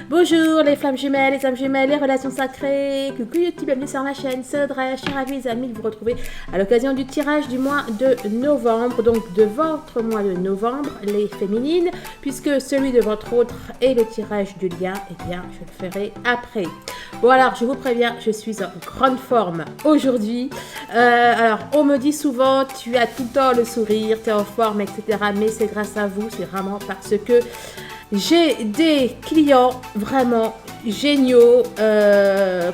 Bonjour les flammes jumelles, les âmes jumelles, les relations sacrées. Coucou YouTube, bienvenue sur ma chaîne, c'est Audrey. Je suis ravie les amis de vous retrouver à l'occasion du tirage du mois de novembre. Donc de votre mois de novembre, les féminines, puisque celui de votre autre est le tirage du lien, eh bien je le ferai après. Bon alors je vous préviens, je suis en grande forme aujourd'hui. Alors on me dit souvent, tu as tout le temps le sourire, tu es en forme, etc. Mais c'est grâce à vous, c'est vraiment parce que j'ai des clients vraiment géniaux.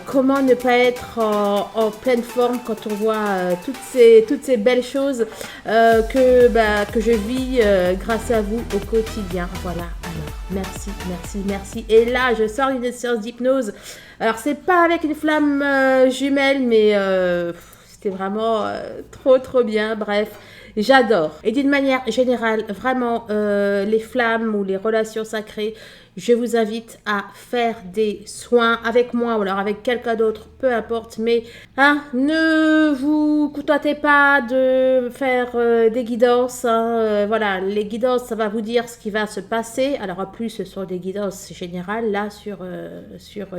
Comment ne pas être en pleine forme quand on voit toutes ces belles choses que je vis grâce à vous au quotidien. Voilà, alors merci. Et là, je sors d'une séance d'hypnose. Alors, c'est pas avec une flamme jumelle, mais c'était vraiment trop bien. Bref. J'adore. Et d'une manière générale, vraiment, les flammes ou les relations sacrées, je vous invite à faire des soins avec moi ou alors avec quelqu'un d'autre, peu importe. Mais ne vous contentez pas de faire des guidances. Voilà, les guidances, ça va vous dire ce qui va se passer. Alors en plus, ce sont des guidances générales là sur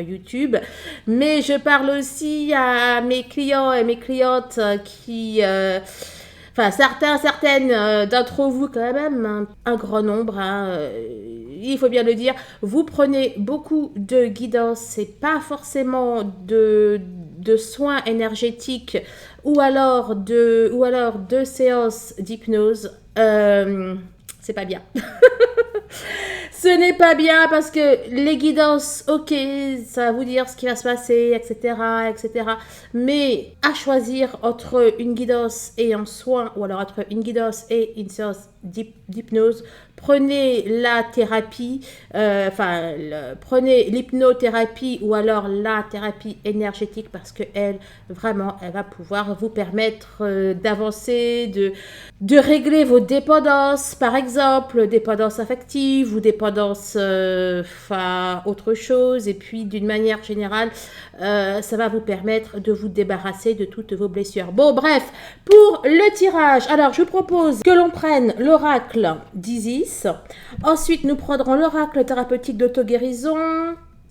YouTube. Mais je parle aussi à mes clients et mes clientes qui... Enfin, certaines d'entre vous quand même, un grand nombre, il faut bien le dire, vous prenez beaucoup de guidance, c'est pas forcément de soins énergétiques ou alors de séances d'hypnose. C'est pas bien. Ce n'est pas bien parce que les guidances, ok, ça va vous dire ce qui va se passer, etc. Mais à choisir entre une guidance et un soin, ou alors entre une guidance et une séance d'hypnose, prenez la thérapie, prenez l'hypnothérapie ou alors la thérapie énergétique parce que elle va pouvoir vous permettre d'avancer, de régler vos dépendances, par exemple, dépendance affective ou dépendance autre chose. Et puis, d'une manière générale, ça va vous permettre de vous débarrasser de toutes vos blessures. Bon, bref, pour le tirage, alors je vous propose que l'on prenne l'oracle d'Isis. Ensuite, nous prendrons l'oracle thérapeutique d'auto-guérison,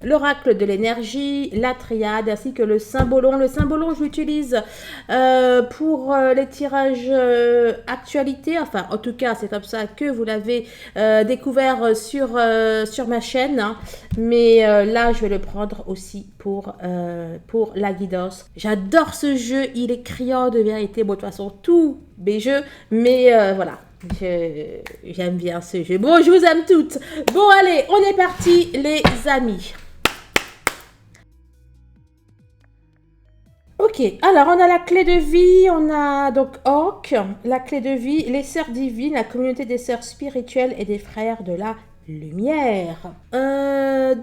l'oracle de l'énergie, la triade, ainsi que le symbolon. Le symbolon, je l'utilise pour les tirages actualité. Enfin, en tout cas, c'est comme ça que vous l'avez découvert sur ma chaîne. Hein. Mais là, je vais le prendre aussi pour la guidance. J'adore ce jeu. Il est criant de vérité. Bon, de toute façon, tous mes jeux. Mais voilà. J'aime bien ce jeu. Bon, je vous aime toutes. Bon, allez, on est parti, les amis. Ok, alors on a la clé de vie, on a donc Orc, la clé de vie, les sœurs divines, la communauté des sœurs spirituelles et des frères de la lumière.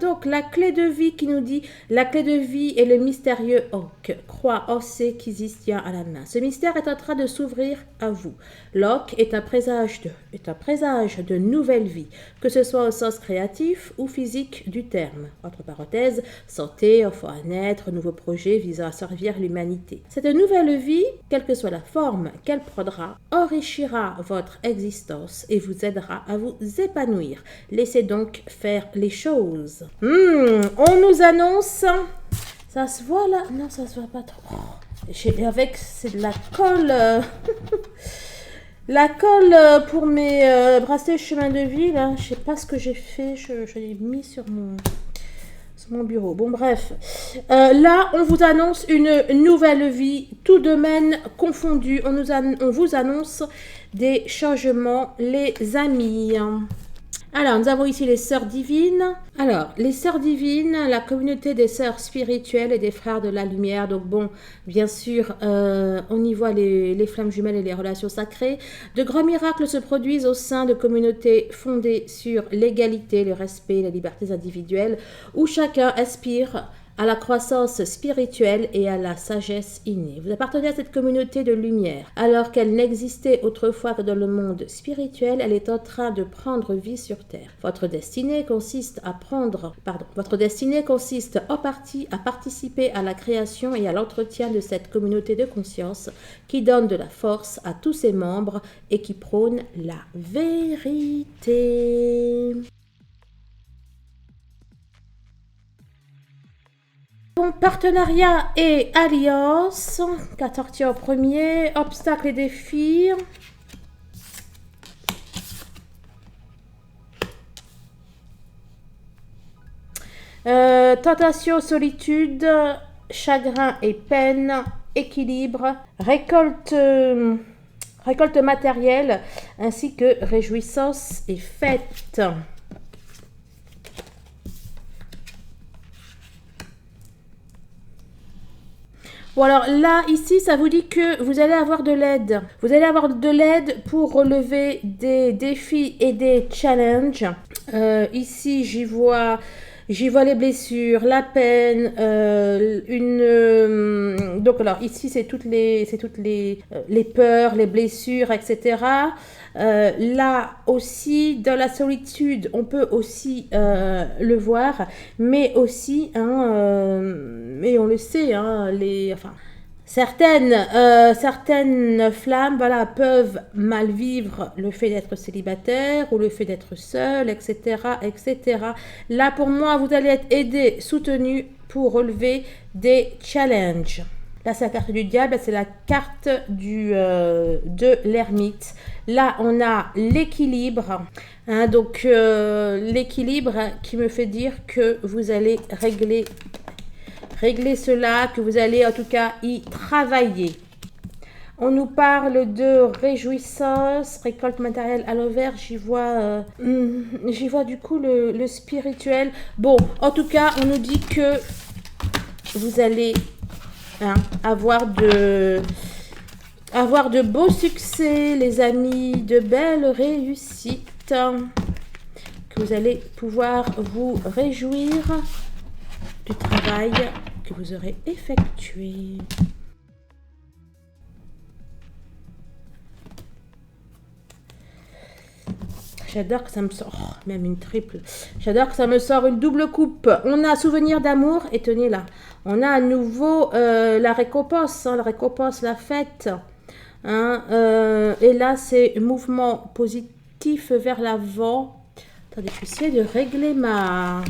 Donc la clé de vie qui nous dit la clé de vie est le mystérieux Orc. Croix Ossé qu'Isis tient à la main. Ce mystère est en train de s'ouvrir à vous. L'Orc est un présage de nouvelle vie, que ce soit au sens créatif ou physique du terme. Entre parenthèses, santé, enfant à naître, nouveaux projets visant à servir l'humanité. Cette nouvelle vie, quelle que soit la forme qu'elle prendra, enrichira votre existence et vous aidera à vous épanouir. Laissez donc faire les choses. On nous annonce... Ça se voit là? Non, ça se voit pas trop. C'est de la colle... La colle pour mes bracelets chemin de vie, là, je sais pas ce que j'ai fait, je l'ai mis sur mon bureau. Bon, bref. Là, on vous annonce une nouvelle vie, tout domaine confondu. On vous annonce des changements, les amis. Alors, nous avons ici les sœurs divines. Alors, les sœurs divines, la communauté des sœurs spirituelles et des frères de la lumière. Donc bon, bien sûr, on y voit les flammes jumelles et les relations sacrées. De grands miracles se produisent au sein de communautés fondées sur l'égalité, le respect, les libertés individuelles, où chacun aspire à la croissance spirituelle et à la sagesse innée. Vous appartenez à cette communauté de lumière. Alors qu'elle n'existait autrefois que dans le monde spirituel, elle est en train de prendre vie sur Terre. Votre destinée consiste en partie à participer à la création et à l'entretien de cette communauté de conscience qui donne de la force à tous ses membres et qui prône la vérité. bon, partenariat et alliance. Qu'a sorti en premier? Obstacles et défis. Tentation, solitude, chagrin et peine, équilibre, récolte matérielle, ainsi que réjouissance et fête. Bon alors là, ici, ça vous dit que vous allez avoir de l'aide. Vous allez avoir de l'aide pour relever des défis et des challenges. Ici, j'y vois les blessures, la peine, donc alors ici c'est toutes les peurs, les blessures, etc. Là aussi dans la solitude, on peut aussi le voir, mais aussi, et on le sait, certaines flammes, voilà, peuvent mal vivre le fait d'être célibataire ou le fait d'être seule, etc., etc. Là, pour moi, vous allez être aidé, soutenu pour relever des challenges. Là, c'est la carte du diable, c'est la carte de l'ermite. Là, on a l'équilibre. Donc, l'équilibre qui me fait dire que vous allez régler cela, que vous allez en tout cas y travailler. On nous parle de réjouissance, récolte matérielle à l'envers, j'y vois du coup le spirituel. Bon, en tout cas, on nous dit que vous allez avoir de beaux succès, les amis, de belles réussites, que vous allez pouvoir vous réjouir du travail que vous aurez effectué. J'adore que ça me sort, même une triple. J'adore que ça me sort une double coupe. On a souvenir d'amour, et tenez là. On a à nouveau la récompense, la fête. Et là, c'est mouvement positif vers l'avant. Attendez, je vais essayer de régler ma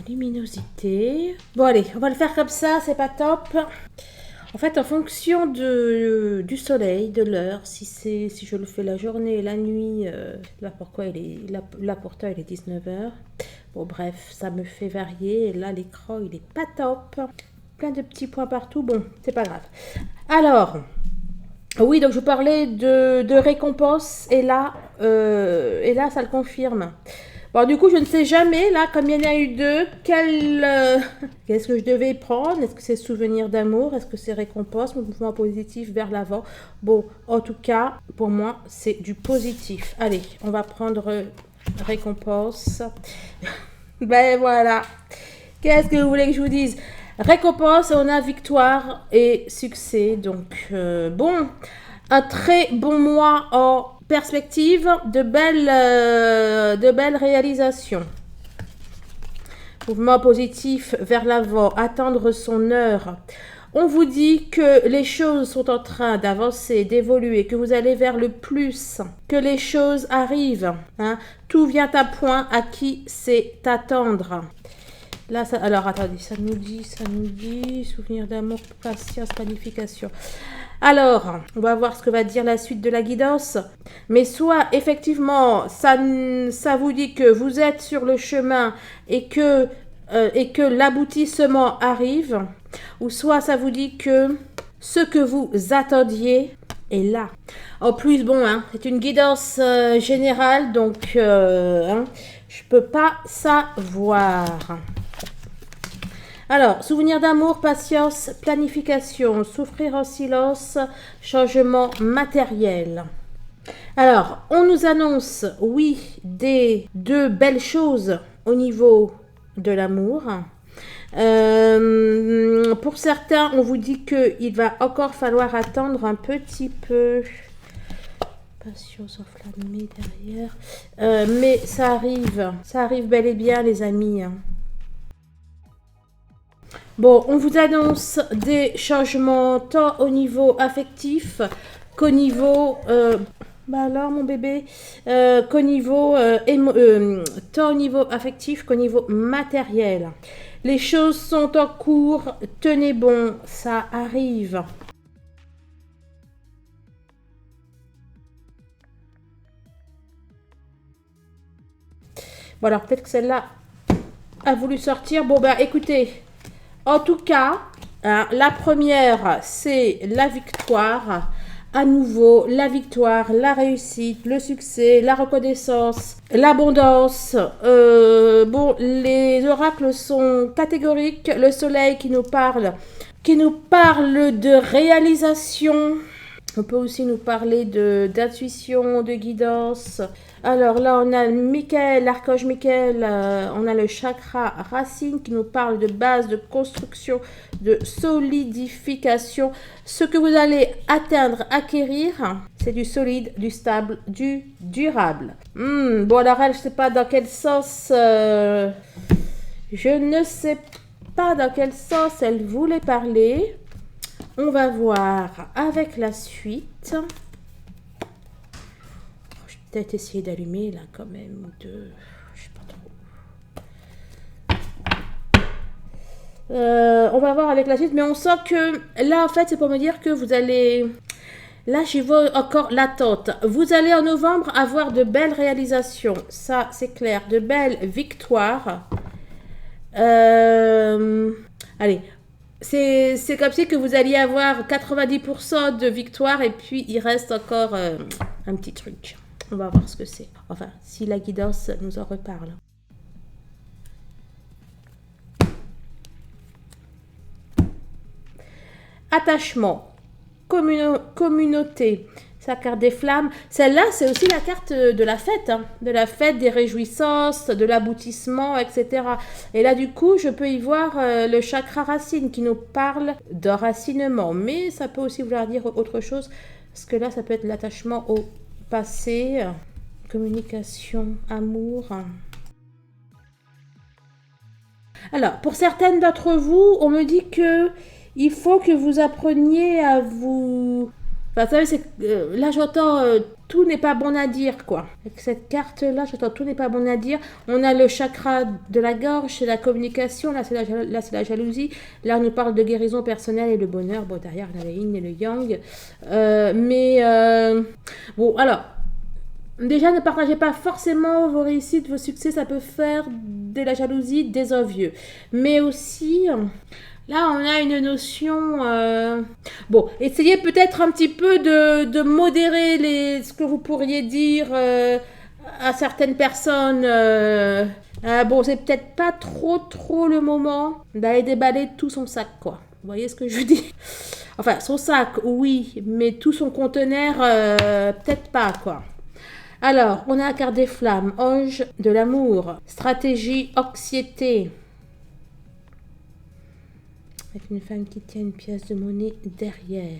luminosité. Bon, allez, on va le faire comme ça, c'est pas top. En fait, en fonction du soleil, de l'heure, si je le fais la journée et la nuit, là pourtant il est 19h. Bon, bref, ça me fait varier. Et là, l'écran, il est pas top. Plein de petits points partout. Bon, c'est pas grave. Alors, oui, donc je vous parlais de récompense. Et là, ça le confirme. Bon, du coup, je ne sais jamais, là, comme il y en a eu deux, qu'est-ce que je devais prendre? Est-ce que c'est souvenir d'amour? Est-ce que c'est récompense, mouvement positif vers l'avant? Bon, en tout cas, pour moi, c'est du positif. Allez, on va prendre récompense. Ben voilà. Qu'est-ce que vous voulez que je vous dise? Récompense, on a victoire et succès. Donc, bon, un très bon mois en perspective, de belles réalisations. Mouvement positif vers l'avant, attendre son heure. On vous dit que les choses sont en train d'avancer, d'évoluer, que vous allez vers le plus, que les choses arrivent. Tout vient à point à qui c'est attendre. Là, alors attendez, ça nous dit souvenir d'amour, patience, planification. Alors, on va voir ce que va dire la suite de la guidance. Mais soit, effectivement, ça vous dit que vous êtes sur le chemin et que l'aboutissement arrive. Ou soit, ça vous dit que ce que vous attendiez est là. En plus, bon, c'est une guidance générale, donc je peux pas savoir. Alors, souvenir d'amour, patience, planification, souffrir en silence, changement matériel. Alors, on nous annonce, oui, deux belles choses au niveau de l'amour. Pour certains, on vous dit qu'il va encore falloir attendre un petit peu. Patience enflammée derrière. Mais ça arrive bel et bien, les amis. Bon, on vous annonce des changements tant au niveau affectif qu'au niveau Bah alors, mon bébé, qu'au niveau, tant au niveau affectif qu'au niveau matériel. Les choses sont en cours, tenez bon, ça arrive. Bon alors, peut-être que celle-là a voulu sortir. Bon bah écoutez, en tout cas, hein, la première, c'est la victoire. À nouveau, la victoire, la réussite, le succès, la reconnaissance, l'abondance. Bon, les oracles sont catégoriques. Le soleil qui nous parle de réalisation. On peut aussi nous parler d'intuition, de guidance. Alors là, on a Michael, l'archange Michael, on a le chakra racine qui nous parle de base, de construction, de solidification. Ce que vous allez atteindre, acquérir, c'est du solide, du stable, du durable. Bon, alors elle, je ne sais pas dans quel sens... je ne sais pas dans quel sens elle voulait parler. On va voir avec la suite. Je vais peut-être essayer d'allumer là quand même ou de... Je sais pas trop. On va voir avec la suite, mais on sent que là en fait c'est pour me dire que vous allez... Là j'y vois encore l'attente. Vous allez en novembre avoir de belles réalisations. Ça c'est clair, de belles victoires. Allez. C'est comme si que vous alliez avoir 90% de victoire et puis il reste encore un petit truc. On va voir ce que c'est. Enfin, si la guidance nous en reparle. Attachement, communauté, sa carte des flammes. Celle-là, c'est aussi la carte de la fête, hein, de la fête, des réjouissances, de l'aboutissement, etc. Et là, du coup, je peux y voir le chakra racine qui nous parle d'enracinement. Mais ça peut aussi vouloir dire autre chose, parce que là, ça peut être l'attachement au passé, communication, amour. Alors, pour certaines d'entre vous, on me dit que il faut que vous appreniez à vous... Enfin, vous savez, là, j'entends tout n'est pas bon à dire, quoi. Avec cette carte-là, j'entends tout n'est pas bon à dire. On a le chakra de la gorge, c'est la communication. Là, c'est la jalousie. Là, on nous parle de guérison personnelle et de bonheur. Bon, derrière, on a le yin et le yang. Bon, alors... Déjà, ne partagez pas forcément vos réussites, vos succès. Ça peut faire de la jalousie, des envieux. Mais aussi... Là, on a une notion... Bon, essayez peut-être un petit peu de modérer ce que vous pourriez dire à certaines personnes. Bon, c'est peut-être pas trop le moment d'aller déballer tout son sac, quoi. Vous voyez ce que je dis? Enfin, son sac, oui, mais tout son conteneur, peut-être pas, quoi. Alors, on a la carte des flammes, ange de l'amour, stratégie, anxiété. Avec une femme qui tient une pièce de monnaie derrière.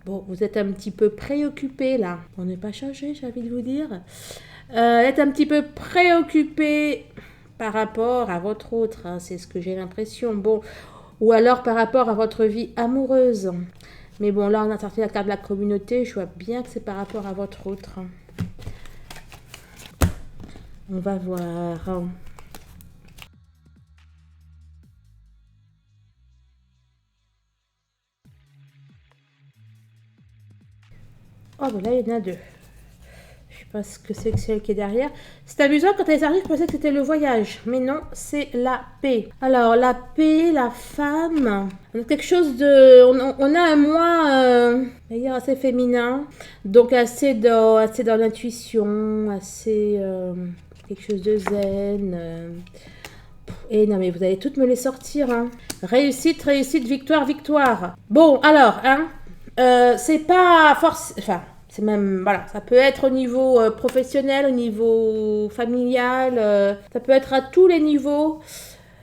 Bon, vous êtes un petit peu préoccupé là. On n'est pas changé, j'ai envie de vous dire. Vous êtes un petit peu préoccupé par rapport à votre autre. Hein, c'est ce que j'ai l'impression. Bon, ou alors par rapport à votre vie amoureuse. Mais bon, là, on a sorti la carte de la communauté. Je vois bien que c'est par rapport à votre autre. On va voir. Oh, ben là, il y en a deux. Je sais pas ce que c'est que celle qui est derrière. C'est amusant, quand elle est arrivée, je pensais que c'était le voyage. Mais non, c'est la paix. Alors, la paix, la femme. On a quelque chose de... On a un moi, d'ailleurs, assez féminin. Donc, assez dans l'intuition, assez... quelque chose de zen. Et non, mais vous allez toutes me les sortir. Hein. Réussite, réussite, victoire, victoire. Bon, alors, hein. C'est pas force, enfin, c'est même, voilà, ça peut être au niveau professionnel, au niveau familial, ça peut être à tous les niveaux.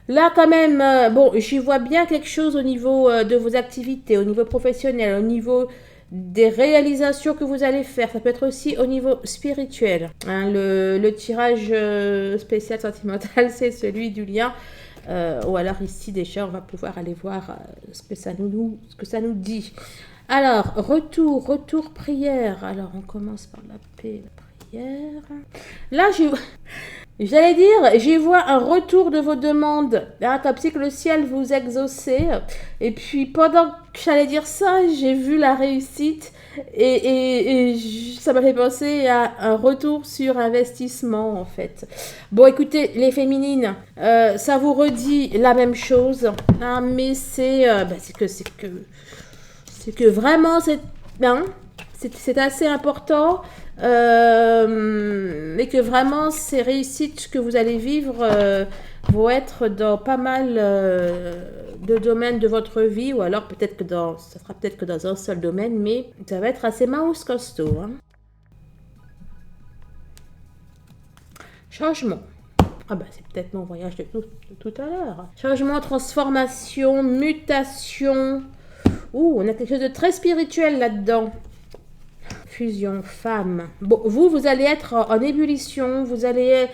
Là, quand même, bon, j'y vois bien quelque chose au niveau de vos activités, au niveau professionnel, au niveau des réalisations que vous allez faire. Ça peut être aussi au niveau spirituel. Hein, le tirage spécial sentimental, c'est celui du lien. Ou alors ici déjà, on va pouvoir aller voir ce que ça nous dit. Alors, retour prière. Alors, on commence par la paix, la prière. Là, j'allais dire, j'y vois un retour de vos demandes, hein, comme si que le ciel vous exauçait. Et puis, pendant que j'allais dire ça, j'ai vu la réussite. Ça m'a fait penser à un retour sur investissement, en fait. Bon, écoutez, les féminines, ça vous redit la même chose, hein, mais c'est que vraiment, c'est assez important et que vraiment, ces réussites que vous allez vivre vont être dans pas mal de domaines de votre vie, ou alors peut-être que ça sera peut-être que dans un seul domaine, mais ça va être assez mouse costaud. Hein. Changement. Ah bah c'est peut-être mon voyage de tout à l'heure. Changement, transformation, mutation. Ouh, on a quelque chose de très spirituel là-dedans. Fusion, femme. Bon, vous allez être en ébullition, vous allez...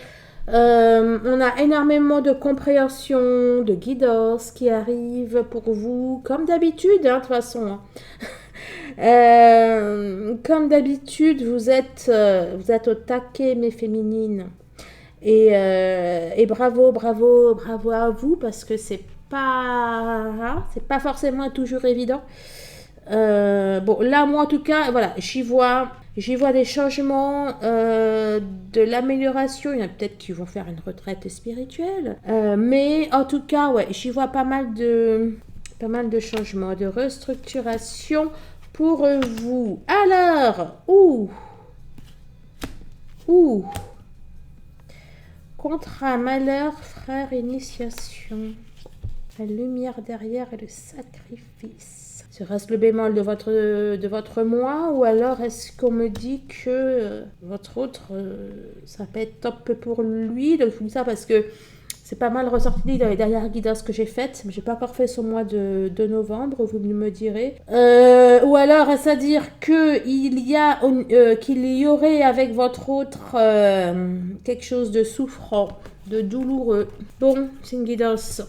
on a énormément de compréhension, de guidance qui arrive pour vous, comme d'habitude, hein, de toute façon. Comme d'habitude, vous êtes au taquet, mes féminines. Et bravo à vous, parce que c'est pas forcément toujours évident. Bon, là, moi, en tout cas, voilà, j'y vois des changements, de l'amélioration. Il y en a peut-être qui vont faire une retraite spirituelle. Mais en tout cas, ouais, j'y vois pas mal de changements, de restructuration pour vous. Alors, contrat, malheur, frère, initiation. La lumière derrière et le sacrifice. Sera-ce le bémol de votre moi, ou alors est-ce qu'on me dit que votre autre, ça peut être top pour lui? Donc je vous dis ça parce que c'est pas mal ressorti dans les dernières guidances que j'ai faites, mais j'ai pas encore fait ce mois de novembre, vous me direz. Ou alors est-ce à dire qu'il y aurait avec votre autre quelque chose de souffrant, de douloureux. Bon, c'est une guidance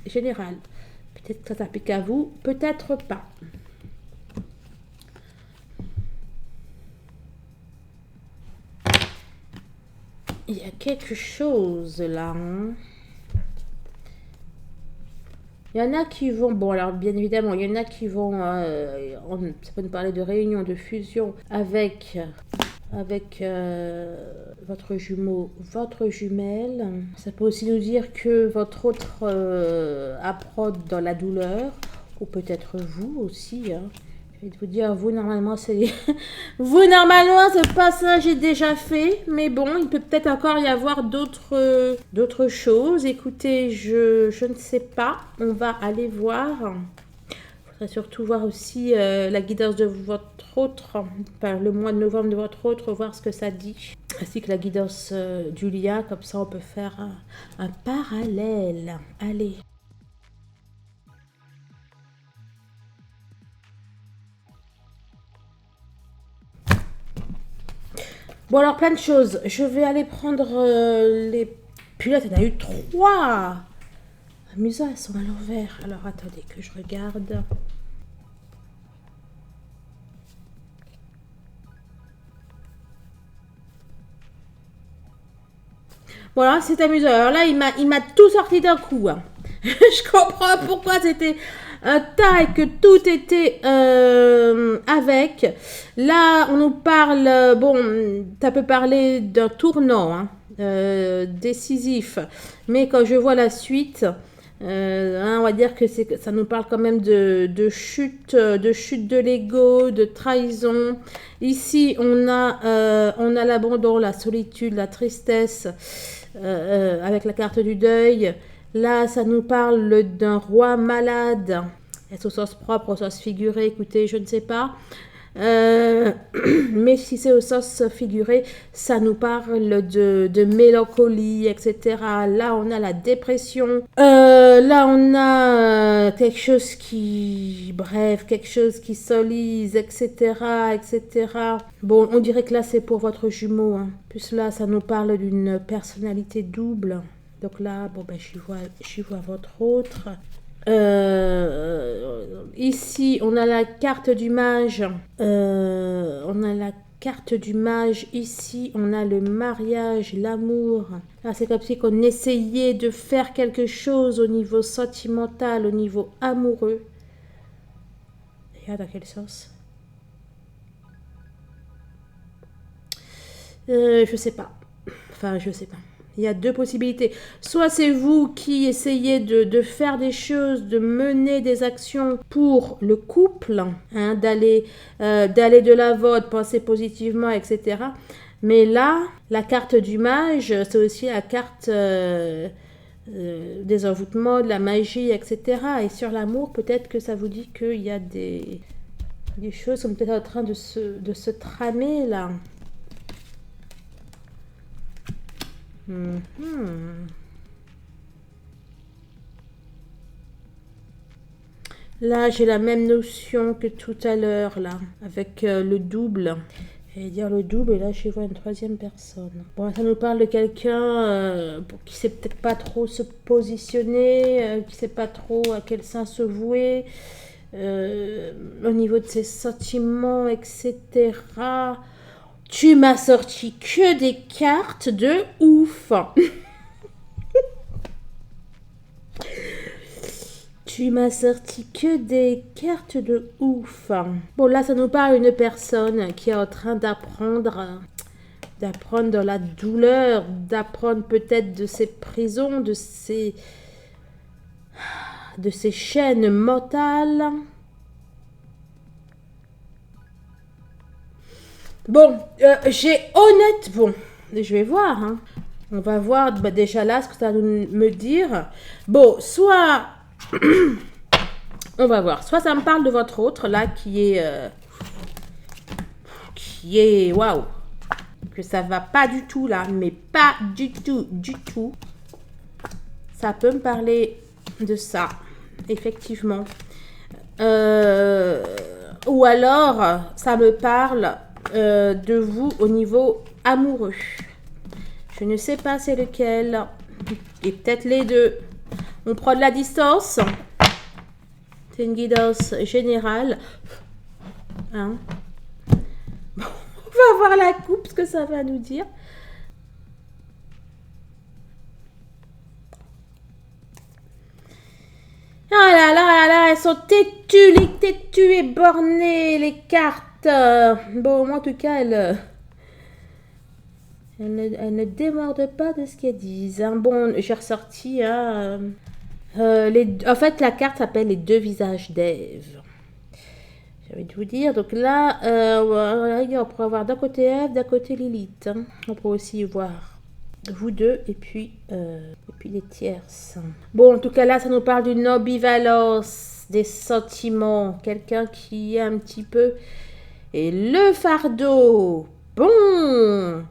générale. Peut-être que ça s'applique à vous, peut-être pas. Il y a quelque chose là. Hein. Il y en a qui vont, bon alors bien évidemment, il y en a qui vont, ça peut nous parler de réunion, de fusion avec votre jumeau, votre jumelle. Ça peut aussi nous dire que votre autre approde dans la douleur, ou peut-être vous aussi. Hein. Je vais vous dire, vous normalement ce passage est déjà fait, mais bon, il peut peut-être encore y avoir d'autres choses. Écoutez, je ne sais pas, on va aller voir. Il faudrait surtout voir aussi la guidance de votre autre, enfin, le mois de novembre de votre autre, voir ce que ça dit. Ainsi que la guidance du lien, comme ça on peut faire un parallèle. Allez. Bon alors plein de choses. Je vais aller prendre les... Puis là, t'en as eu 3. Amusant, elles sont à l'envers. Alors attendez que je regarde. Voilà, c'est amusant. Alors là, il m'a tout sorti d'un coup. Hein. Je comprends pourquoi c'était un tas et que tout était avec. Là, on nous parle, bon, ça peut parler d'un tournant hein, décisif. Mais quand je vois la suite, on va dire que ça nous parle quand même de chute de l'ego, de trahison. Ici, on a l'abandon, la solitude, la tristesse, avec la carte du deuil. Là, ça nous parle d'un roi malade. Est-ce au sens propre, au sens figuré? Écoutez, je ne sais pas. Mais si c'est au sens figuré, ça nous parle de mélancolie, etc. Là, on a la dépression. Là, on a quelque chose quelque chose qui s'enlise, etc., etc. Bon, on dirait que là, c'est pour votre jumeau. Hein. Plus là, ça nous parle d'une personnalité double. Donc là, bon, ben, j'y vois votre autre. Ici, on a la carte du mage. On a la carte du mage. Ici, on a le mariage, l'amour. Là, c'est comme si on essayait de faire quelque chose au niveau sentimental, au niveau amoureux. Regarde dans quel sens. Je sais pas. Enfin, je sais pas. Il y a deux possibilités. Soit c'est vous qui essayez de faire des choses, de mener des actions pour le couple, hein, d'aller de l'avant, de penser positivement, etc. Mais là, la carte du mage, c'est aussi la carte des envoûtements, de la magie, etc. Et sur l'amour, peut-être que ça vous dit qu'il y a des choses qui sont peut-être en train de se tramer là. Là, j'ai la même notion que tout à l'heure, là, avec le double. J'allais dire le double, et là, je vois une troisième personne. Bon, ça nous parle de quelqu'un qui sait peut-être pas trop se positionner, qui sait pas trop à quel sens se vouer, au niveau de ses sentiments, etc. Tu m'as sorti que des cartes de ouf. Tu m'as sorti que des cartes de ouf. Bon, là, ça nous parle d'une personne qui est en train d'apprendre dans la douleur, d'apprendre peut-être de ses prisons, de ses chaînes mentales. Bon, bon, je vais voir, hein. On va voir déjà là ce que ça va me dire. Bon, soit, on va voir, soit ça me parle de votre autre là qui est, waouh, que ça va pas du tout là, mais pas du tout. Ça peut me parler de ça, effectivement. Ou alors, ça me parle de vous au niveau amoureux. Je ne sais pas c'est lequel. Et peut-être les deux. On prend de la distance. C'est une guidance générale. Hein? Bon, on va voir la coupe, ce que ça va nous dire. Ah là là là là, elles sont têtues et bornées, les cartes. Bon, moi en tout cas, elles ne démordent pas de ce qu'elles disent. Hein. Bon, j'ai ressorti. Hein, en fait, la carte s'appelle les deux visages d'Ève. J'ai envie de vous dire. Donc là, on pourrait avoir d'un côté Ève, d'un côté Lilith. Hein. On pourrait aussi voir vous deux et puis les tierces. Bon, en tout cas là, ça nous parle d'une ambivalence des sentiments. Quelqu'un qui est un petit peu... Et le fardeau. Bon.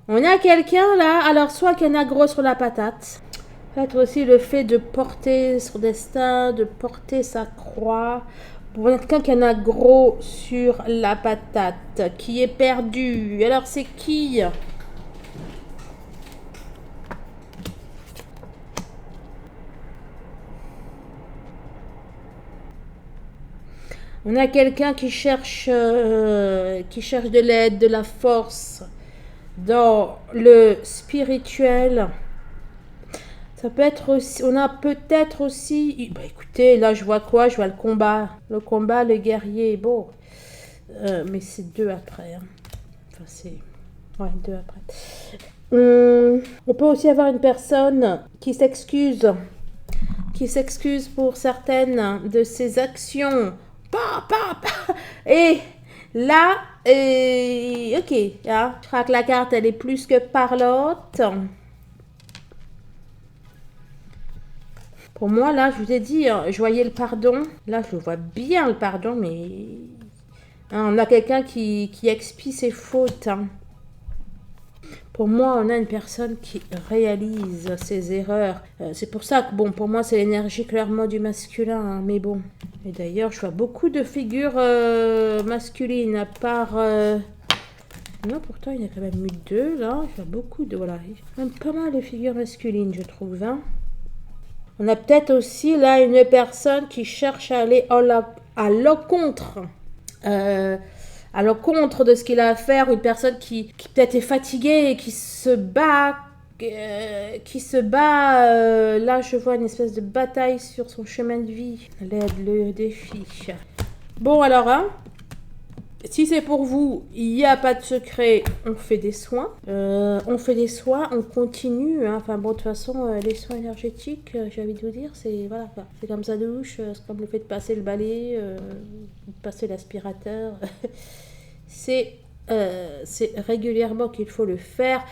On a quelqu'un là, alors soit qu'il y en a gros sur la patate. Peut-être aussi le fait de porter son destin, de porter sa croix. Pour quelqu'un qui en a gros sur la patate, qui est perdu. Alors c'est qui ? On a quelqu'un qui cherche de l'aide, de la force dans le spirituel. Ça peut être aussi, on a peut-être aussi, bah écoutez, là je vois quoi? Je vois le combat, le guerrier, bon, mais c'est deux après. Hein. Enfin c'est, ouais, deux après. On peut aussi avoir une personne qui s'excuse pour certaines de ses actions. Et là, ok, hein, je crois que la carte elle est plus que parlante. Pour moi, là, je vous ai dit, je voyais le pardon. Là, je vois bien le pardon, mais hein, on a quelqu'un qui expie ses fautes. Hein. Pour moi, on a une personne qui réalise ses erreurs. C'est pour ça que, bon, pour moi, c'est l'énergie clairement du masculin. Hein, mais bon. Et d'ailleurs, je vois beaucoup de figures masculines, à part Non, pourtant, il y a quand même eu 2, là. Il y a beaucoup de... Voilà. Il y a quand même pas mal de figures masculines, je trouve. Hein. On a peut-être aussi, là, une personne qui cherche à aller à l'encontre. À l'encontre de ce qu'il a à faire. Une personne qui peut-être est fatiguée et qui se bat. Là, je vois une espèce de bataille sur son chemin de vie. L'aide, le défi. Bon, alors, hein. Si c'est pour vous, il n'y a pas de secret, on fait des soins. On continue. Hein. Enfin bon, de toute façon, les soins énergétiques, j'ai envie de vous dire, c'est voilà, c'est comme sa douche, c'est comme le fait de passer le balai, de passer l'aspirateur. c'est régulièrement qu'il faut le faire.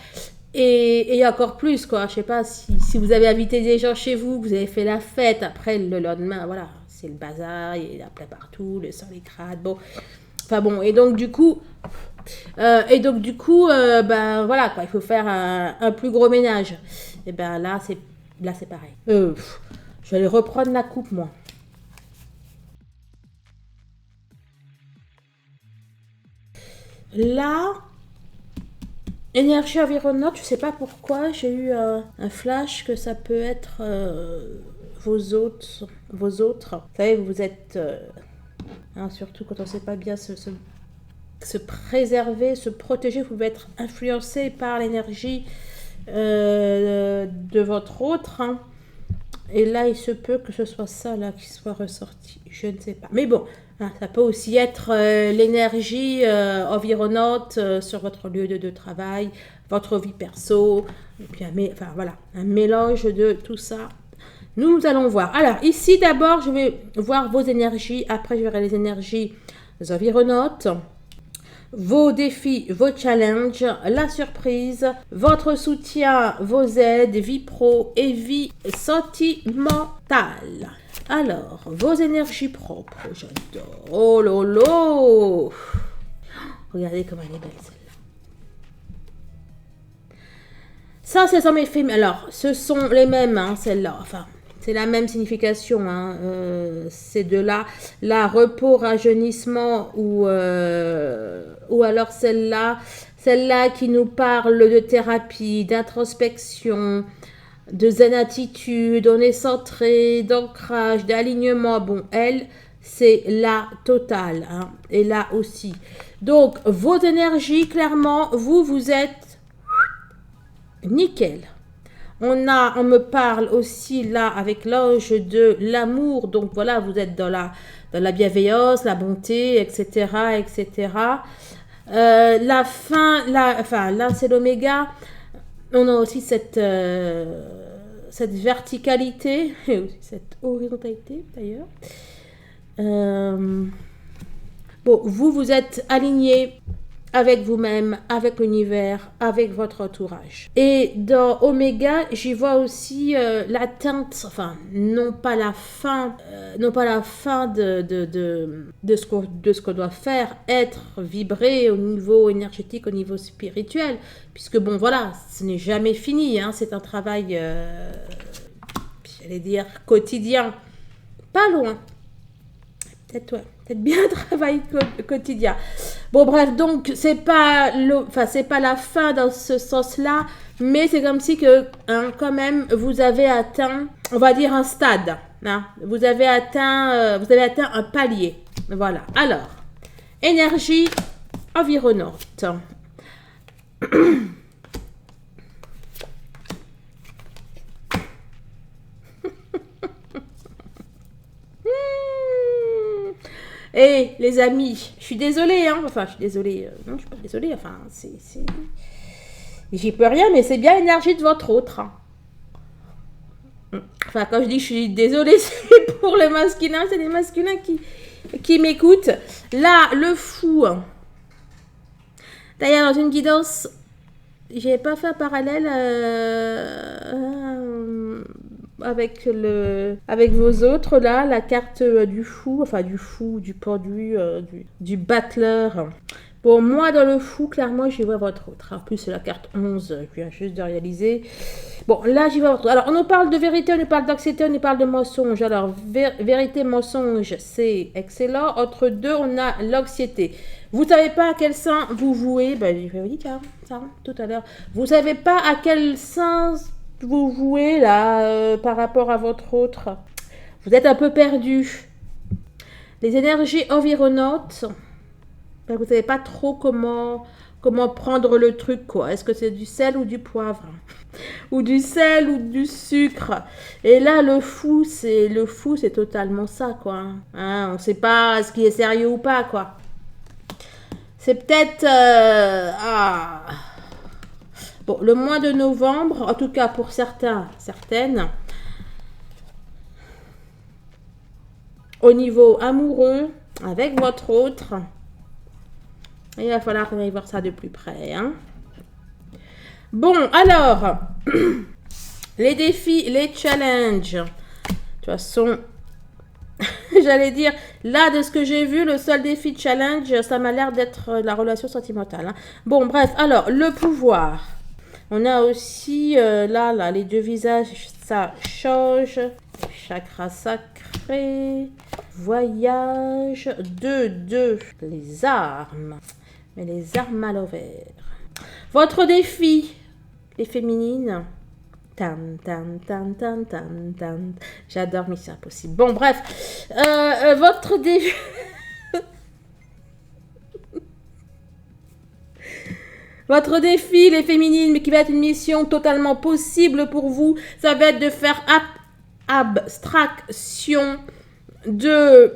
Et encore plus, quoi. Je sais pas, si vous avez invité des gens chez vous, que vous avez fait la fête, après le lendemain, voilà, c'est le bazar, il y a plein partout, le sang, les crades, bon... Enfin bon, et donc du coup, ben voilà quoi, il faut faire un plus gros ménage. Et ben là c'est pareil. Je vais aller reprendre la coupe moi. Là, énergie environnante, je sais pas pourquoi, j'ai eu un flash que ça peut être vos autres. Vous savez, vous êtes hein, surtout quand on ne sait pas bien se préserver, se protéger, vous pouvez être influencé par l'énergie de votre autre. Hein. Et là, il se peut que ce soit ça là qui soit ressorti. Je ne sais pas. Mais bon, hein, ça peut aussi être l'énergie environnante sur votre lieu de travail, votre vie perso. Et puis enfin voilà, un mélange de tout ça. Nous allons voir. Alors, ici, d'abord, je vais voir vos énergies. Après, je verrai les énergies environnantes, vos défis, vos challenges, la surprise, votre soutien, vos aides, vie pro et vie sentimentale. Alors, vos énergies propres. J'adore. Oh lolo. Regardez comme elle est belle, celle-là. Ça, c'est mes films. Alors, ce sont les mêmes, hein, celles-là. Enfin... C'est la même signification, hein. C'est de là, repos, rajeunissement ou alors celle-là qui nous parle de thérapie, d'introspection, de zen attitude, on est centré, d'ancrage, d'alignement. Bon, elle, c'est la totale, hein. Et là aussi. Donc, vos énergies, clairement, vous êtes nickel. On me parle aussi là avec l'ange de l'amour. Donc voilà, vous êtes dans la bienveillance, la bonté, etc. etc. Là c'est l'oméga. On a aussi cette verticalité et aussi cette horizontalité d'ailleurs. Bon, vous êtes aligné avec vous-même, avec l'univers, avec votre entourage. Et dans Oméga, j'y vois aussi l'atteinte, enfin, non pas la fin de ce qu'on doit faire, être vibré au niveau énergétique, au niveau spirituel, puisque bon, voilà, ce n'est jamais fini, hein, c'est un travail, j'allais dire, quotidien, pas loin. Peut-être bien un travail quotidien. Bon bref, donc c'est pas la fin dans ce sens-là, mais c'est comme si que hein, quand même vous avez atteint, on va dire un stade. Hein, vous avez atteint un palier. Voilà. Alors, énergie environnante. Et les amis, je suis désolée, hein. Enfin, je suis désolée. Non, je suis pas désolée. Enfin, j'y peux rien, mais c'est bien l'énergie de votre autre. Hein. Enfin, quand je dis je suis désolée, c'est pour le masculin. C'est les masculins qui m'écoutent. Là, le fou. D'ailleurs, dans une guidance, j'ai pas fait un parallèle avec vos autres là, la carte du fou, enfin du fou, du pendu, du battleur. Bon, moi, dans le fou, clairement, j'y vois votre autre. En plus, c'est la carte 11, je viens juste de réaliser. Bon, là, j'y vois votre autre. Alors, on nous parle de vérité, on nous parle d'anxiété, on nous parle de mensonge. Alors, vérité, mensonge, c'est excellent. Entre deux, on a l'anxiété. Vous ne savez pas à quel sein vous vouez. Ben, je vais vous dire ça, tout à l'heure. Vous ne savez pas à quel sein vous vouez, là, par rapport à votre autre. Vous êtes un peu perdu. Les énergies environnantes... Ben, vous ne savez pas trop comment prendre le truc, quoi. Est-ce que c'est du sel ou du poivre? Ou du sel ou du sucre? Et là, le fou, c'est totalement ça, quoi. Hein, on ne sait pas ce qui est sérieux ou pas, quoi. C'est peut-être... Bon, le mois de novembre, en tout cas pour certains, certaines, au niveau amoureux, avec votre autre... Il va falloir qu'on aille voir ça de plus près. Hein. Bon, alors, les défis, les challenges. De toute façon, j'allais dire, là, de ce que j'ai vu, le seul défi challenge, ça m'a l'air d'être la relation sentimentale. Hein. Bon, bref, alors, le pouvoir. On a aussi, là, les deux visages, ça change. Chakra sacré. Voyage. 2, les armes. Mais les armes à l'envers. Votre défi, les féminines. Tam, tam, tam, tam, tam, tam. J'adore Mission Impossible. Bon, bref. Votre défi... Votre défi, les féminines, mais qui va être une mission totalement possible pour vous, ça va être de faire abstraction de...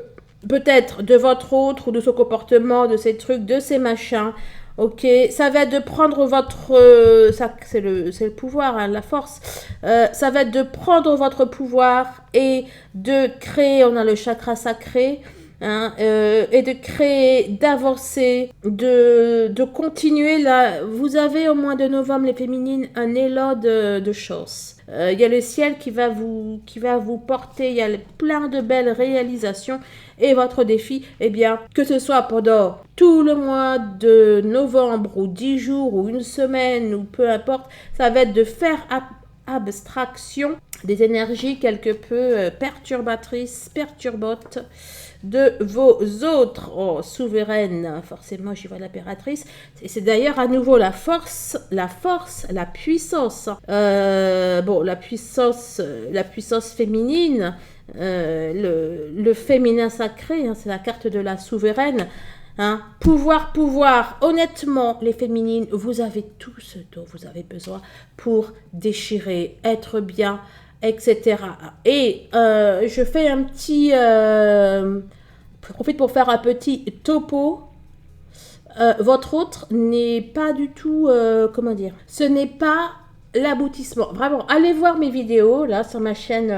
peut-être de votre autre ou de son comportement, de ces trucs, de ces machins. Ok, ça va être de prendre votre... ça, c'est le pouvoir, hein, la force. Ça va être de prendre votre pouvoir et de créer, on a le chakra sacré, hein, et de créer, d'avancer, de continuer. Là, vous avez au mois de novembre, les féminines, un élan de chance. Il y a le ciel qui va vous porter, il y a plein de belles réalisations. Et votre défi, eh bien, que ce soit pendant tout le mois de novembre ou 10 jours ou une semaine ou peu importe, ça va être de faire abstraction des énergies quelque peu perturbatrices, perturbantes de vos autres souveraines. Forcément, j'y vois l'impératrice. C'est d'ailleurs à nouveau la force, la puissance. Bon, la puissance féminine. Le féminin sacré, hein, c'est la carte de la souveraine. Hein. Pouvoir. Honnêtement, les féminines, vous avez tout ce dont vous avez besoin pour déchirer, être bien, etc. Et je fais un petit... je profite pour faire un petit topo. Votre autre n'est pas du tout... comment dire? Ce n'est pas... l'aboutissement. Vraiment, allez voir mes vidéos, là, sur ma chaîne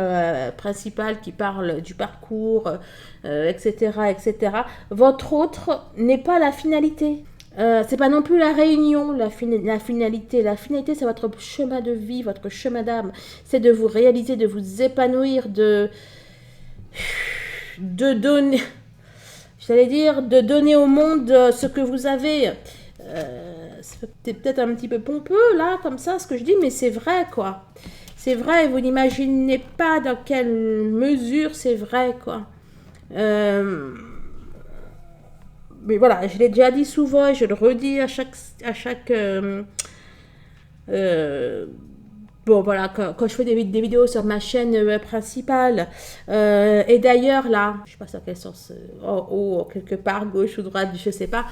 principale qui parle du parcours, etc., etc. Votre autre n'est pas la finalité. C'est pas non plus la réunion, la finalité. La finalité, c'est votre chemin de vie, votre chemin d'âme. C'est de vous réaliser, de vous épanouir, de donner... J'allais dire, de donner au monde ce que vous avez... c'est peut-être un petit peu pompeux, là, comme ça, ce que je dis, mais c'est vrai, quoi. C'est vrai, vous n'imaginez pas dans quelle mesure c'est vrai, quoi. Mais voilà, je l'ai déjà dit souvent et je le redis à chaque bon, voilà, quand je fais des vidéos sur ma chaîne principale, et d'ailleurs, là, je ne sais pas sur quel sens, en haut, quelque part, gauche ou droite, je ne sais pas,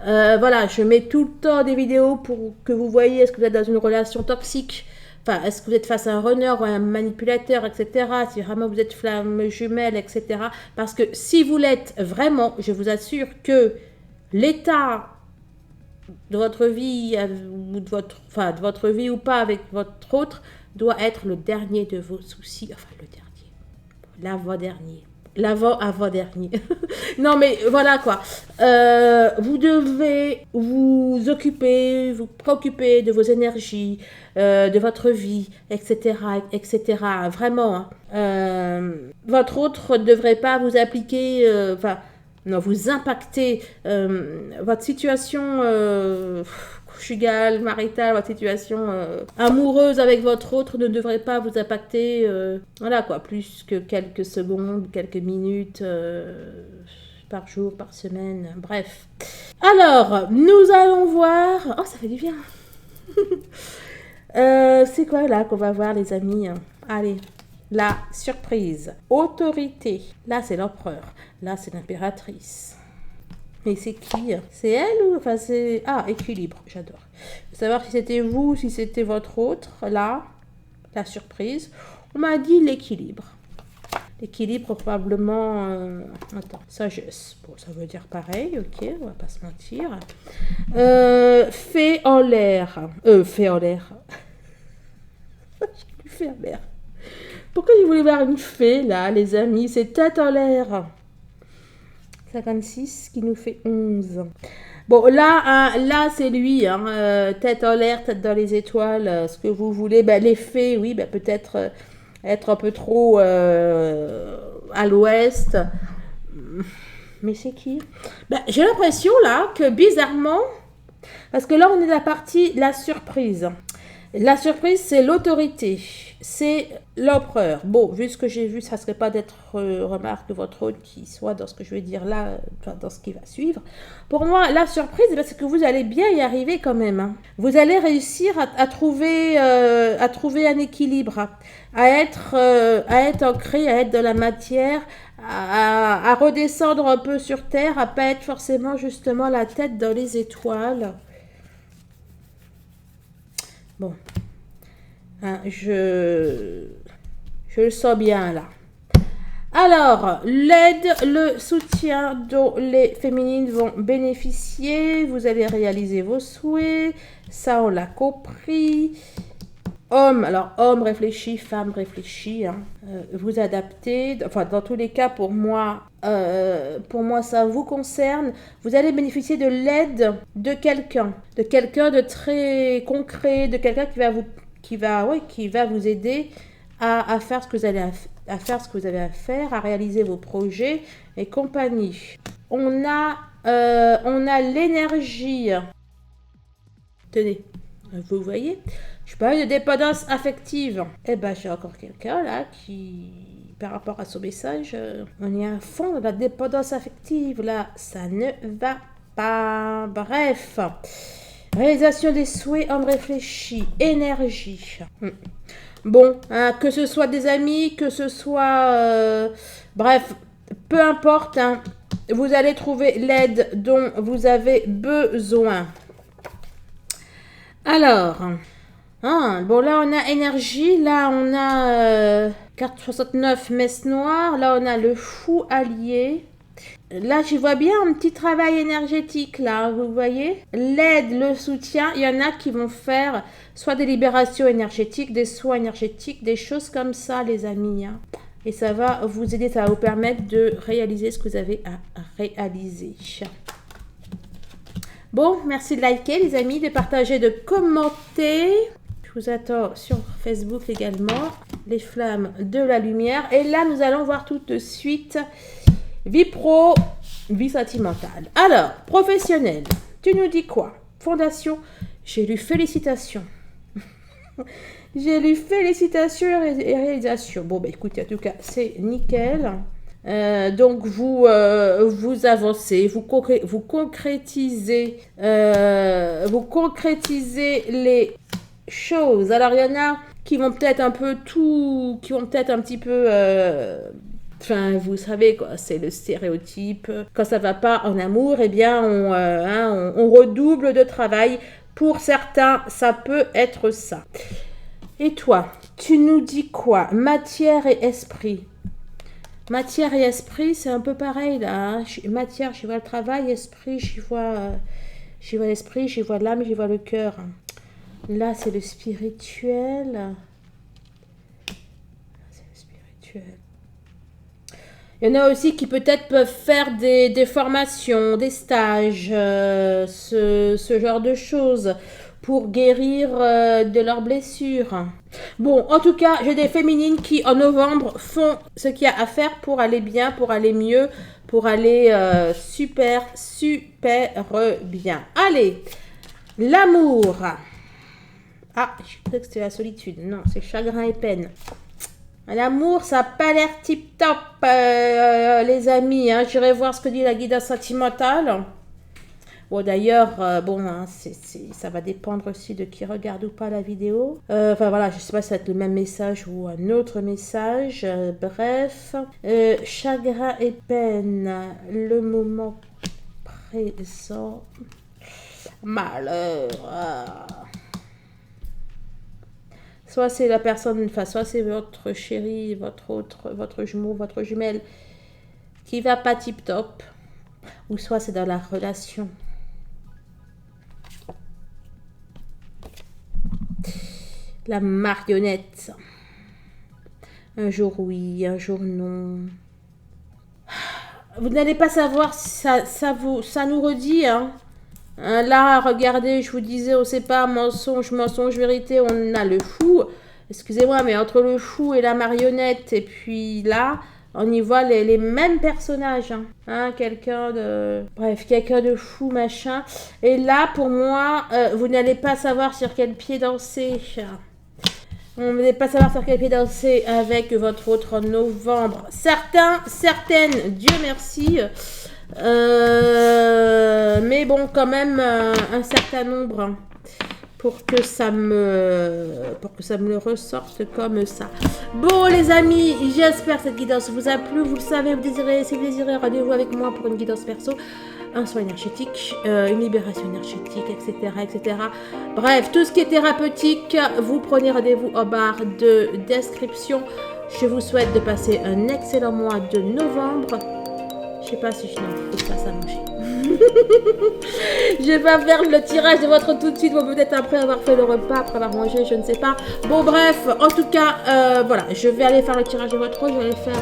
voilà, je mets tout le temps des vidéos pour que vous voyez, est-ce que vous êtes dans une relation toxique, enfin, est-ce que vous êtes face à un runner ou à un manipulateur, etc., si vraiment vous êtes flamme jumelle, etc., parce que si vous l'êtes vraiment, je vous assure que l'état de votre vie ou de votre vie ou pas avec votre autre doit être le dernier de vos soucis, enfin le dernier, l'avant-dernier. Non mais voilà quoi. Vous devez vous occuper, vous préoccuper de vos énergies, de votre vie, etc., etc. Vraiment. Votre autre ne devrait pas vous appliquer, non, vous impactez votre situation conjugale, maritale, votre situation amoureuse avec votre autre ne devrait pas vous impacter, voilà quoi, plus que quelques secondes, quelques minutes par jour, par semaine, bref. Alors, nous allons voir... Oh, ça fait du bien. C'est quoi là qu'on va voir les amis? Allez, la surprise. Autorité. Là, c'est l'empereur. Là, c'est l'impératrice. Mais c'est qui? C'est elle ou... Enfin, c'est... Ah, équilibre, j'adore. Je veux savoir si c'était vous, si c'était votre autre. Là, la surprise. On m'a dit l'équilibre. L'équilibre, probablement... Attends, sagesse. Bon, ça veut dire pareil, ok, on va pas se mentir. Fée en l'air. Fée en l'air. J'ai lu fée en l'air. Pourquoi j'ai voulu voir une fée, là, les amis? C'est tête en l'air. 56 qui nous fait 11. Bon, là, là c'est lui. Tête en l'air, tête dans les étoiles, ce que vous voulez. Ben, les fées, oui, ben, peut-être être un peu trop à l'ouest. Mais c'est qui? Ben, j'ai l'impression, là, que bizarrement... Parce que là, on est la partie, la surprise. La surprise, c'est l'autorité. C'est l'empereur. Bon, vu ce que j'ai vu, ça ne serait pas d'être remarque de votre hôte qui soit dans ce que je vais dire là, dans ce qui va suivre. Pour moi, la surprise, c'est que vous allez bien y arriver quand même. Vous allez réussir à trouver un équilibre, à être ancré, à être dans la matière, à redescendre un peu sur terre, à pas être forcément justement la tête dans les étoiles. Bon, je le sens bien là. Alors, l'aide, le soutien dont les féminines vont bénéficier. Vous allez réaliser vos souhaits. Ça, on l'a compris. Homme, alors homme réfléchit, femme réfléchit. Vous adaptez. Enfin, dans tous les cas, pour moi, ça vous concerne. Vous allez bénéficier de l'aide de quelqu'un de très concret, de quelqu'un qui va vous aider à faire ce que vous allez à faire ce que vous avez à faire, à réaliser vos projets et compagnie. On a l'énergie. Tenez, vous voyez, je parle de dépendance affective. Eh ben, j'ai encore quelqu'un là qui, par rapport à son message, on est à fond dans la dépendance affective. Là, ça ne va pas. Bref. Réalisation des souhaits, homme réfléchi, énergie. Bon, que ce soit des amis, que ce soit... bref, peu importe, vous allez trouver l'aide dont vous avez besoin. Alors, bon là on a énergie, là on a carte 69, messe noire, là on a le fou allié. Là, j'y vois bien un petit travail énergétique, là, vous voyez. L'aide, le soutien, il y en a qui vont faire soit des libérations énergétiques, des soins énergétiques, des choses comme ça, les amis. Et ça va vous aider, ça va vous permettre de réaliser ce que vous avez à réaliser. Bon, merci de liker, les amis, de partager, de commenter. Je vous attends sur Facebook également, les flammes de la lumière. Et là, nous allons voir tout de suite... Vie pro, vie sentimentale. Alors, professionnel, tu nous dis quoi? Fondation, j'ai lu félicitations. J'ai lu félicitations et réalisations. Bon, bah écoutez, en tout cas, c'est nickel. Donc, vous avancez, vous concrétisez les choses. Alors, il y en a qui vont peut-être un petit peu... Enfin, vous savez, quoi, c'est le stéréotype. Quand ça va pas en amour, eh bien, on redouble de travail. Pour certains, ça peut être ça. Et toi, tu nous dis quoi? Matière et esprit. Matière et esprit, c'est un peu pareil, là. Matière, j'y vois le travail. Esprit, j'y vois l'esprit, j'y vois l'âme, j'y vois le cœur. Là, c'est le spirituel. Il y en a aussi qui peut-être peuvent faire des formations, des stages, ce genre de choses. pour guérir de leurs blessures. Bon, en tout cas, j'ai des féminines qui, en novembre, font ce qu'il y a à faire pour aller bien, pour aller mieux, pour aller super bien. Allez, l'amour. Ah, je croyais que c'était la solitude. Non, c'est chagrin et peine. L'amour, ça n'a pas l'air tip-top, les amis. Hein. J'irai voir ce que dit la guidance sentimentale. Bon, d'ailleurs, hein, ça va dépendre aussi de qui regarde ou pas la vidéo. Enfin, voilà, je ne sais pas si ça va être le même message ou un autre message. Bref, chagrin et peine, le moment présent, malheur. Soit c'est la personne, enfin, soit c'est votre chéri, votre jumeau, votre jumelle qui va pas tip-top. Ou soit c'est dans la relation. La marionnette. Un jour oui, un jour non. Vous n'allez pas savoir si ça nous redit, hein. Là, regardez, je vous disais, on sait pas, mensonge, vérité, on a le fou. Excusez-moi, mais entre le fou et la marionnette, et puis là, on y voit les mêmes personnages. Hein, quelqu'un de fou, machin. Et là, pour moi, vous n'allez pas savoir sur quel pied danser. Vous n'allez pas savoir sur quel pied danser avec votre autre novembre. Certaines, Dieu merci. Mais bon, quand même, un certain nombre pour que ça me le ressorte comme ça. Bon, les amis, j'espère que cette guidance vous a plu. Vous le savez, si vous désirez, rendez-vous avec moi pour une guidance perso, un soin énergétique, une libération énergétique, etc. Bref, tout ce qui est thérapeutique, vous prenez rendez-vous en barre de description. Je vous souhaite de passer un excellent mois de novembre. Je sais pas si je faut que ça manger. Je vais pas faire le tirage de votre tout de suite, ou peut-être après avoir fait le repas, après avoir mangé, je ne sais pas. Bon, bref, en tout cas, voilà, je vais aller faire le tirage de votre je vais aller faire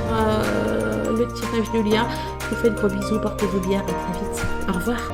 le tirage de Lia. Je vous fais de gros bisous, portez-vous bien, à très vite. Au revoir.